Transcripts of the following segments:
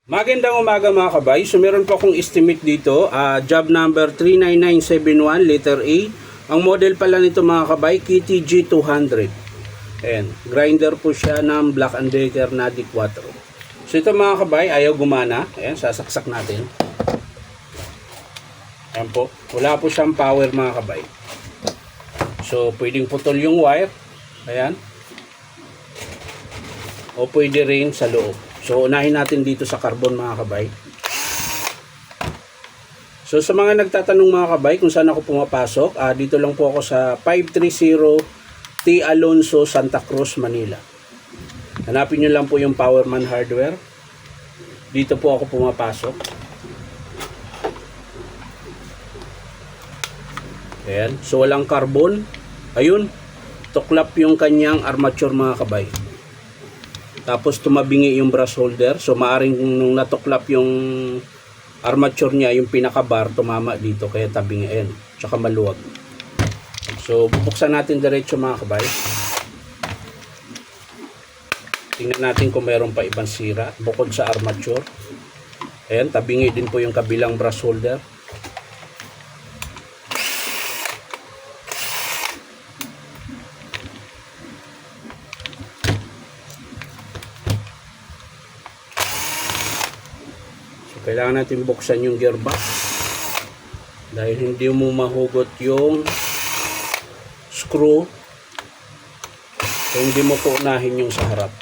Magandang umaga mga kabay. So meron po akong estimate dito, job number 39971 letter A. Ang model pala nito mga kabay, KTG 200. Ayan, grinder po siya ng Black & Decker na D4. So ito mga kabay, ayaw gumana. Ayan, sasaksak natin. Ayan po, wala po siyang power mga kabay. So pwedeng putol yung wire. Ayan. O pwede rin sa loob. So, unahin natin dito sa carbon mga kabay. So, sa mga nagtatanong mga kabay kung saan ako pumapasok, dito lang po ako sa 530 T. Alonso, Santa Cruz, Manila. Hanapin nyo lang po yung Powerman Hardware. Dito po ako pumapasok. Ayan. So, walang carbon. Ayun. Tuklap yung kanyang armature mga kabay. Tapos tumabingi yung brush holder. So maaring nung natuklap yung armature niya, yung pinaka-bar, tumama dito. Kaya tabingi. Ayan. Tsaka maluwag. So bubuksan natin diretso mga kabay. Tingnan natin kung mayroon pa ibang sira. Bukod sa armature. Ayan. Tabingi din po yung kabilang brush holder. Kailangan natin buksan yung gearbox dahil hindi mo mahugot yung screw kung hindi mo paunahin yung sa harap.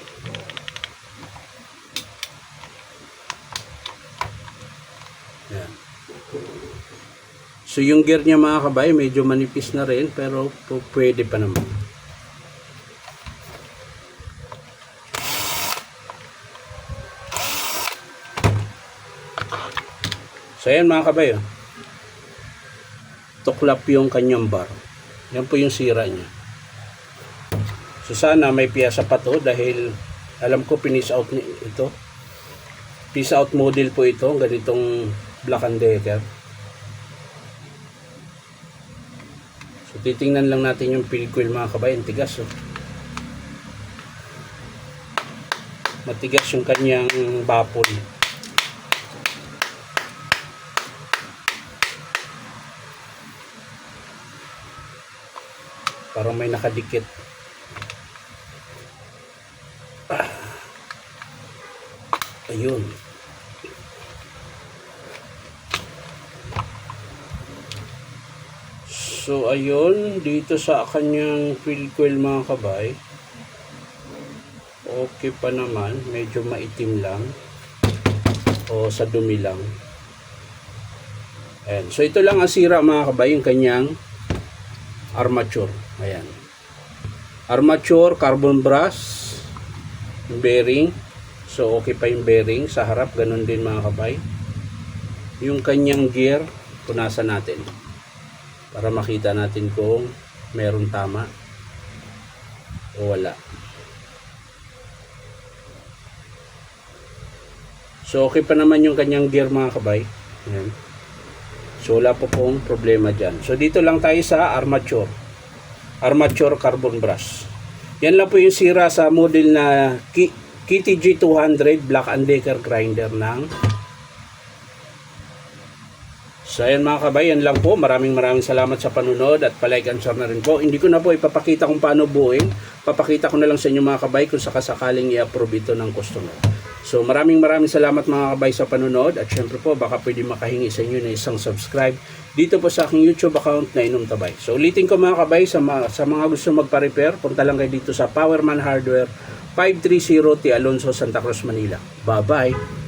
Yan. So yung gear niya mga kabay medyo manipis na rin pero pwede pa naman. So ayan mga kabay, tuklap yung kanyang bar. Yan po yung sira niya. So sana may piyasa pa to dahil alam ko piece out ito. Piece out model po ito, ganitong Black & Decker. So titingnan lang natin yung field coil mga kabay, ang tigas. Oh. Matigas yung kanyang baffle. Parang may nakadikit. Ayun. So ayun, dito sa kanyang field coil mga kabay. Okay pa naman, medyo maitim lang. O sa dumi lang. Ayan. So ito lang ang sira mga kabay, yung kanyang armature. Ayan. Armature, carbon brass, bearing. So okay pa yung bearing sa harap, ganun din mga kabay. Yung kanyang gear, punasan natin para makita natin kung meron tama o wala. So okay pa naman yung kanyang gear mga kabay. Ayan. So wala po pong problema dyan. So dito lang tayo sa armature. Armature carbon brass. Yan lang po yung sira sa model na KTG 200 Black & Decker grinder ng. So ayan mga kabay, yan lang po. Maraming salamat sa panunod at palike and share na rin po. Hindi ko na po ipapakita kung paano buuin. Papakita ko na lang sa inyo mga kabay kung sakasakaling i-approve ito ng customer. So maraming salamat mga kabay sa panunod at syempre po baka pwede makahingi sa inyo na isang subscribe dito po sa aking YouTube account na Inom Tabay. So ulitin ko mga kabay sa mga gusto magpa-repair, punta lang kayo dito sa Powerman Hardware 530 T. Alonso, Santa Cruz, Manila. Bye bye!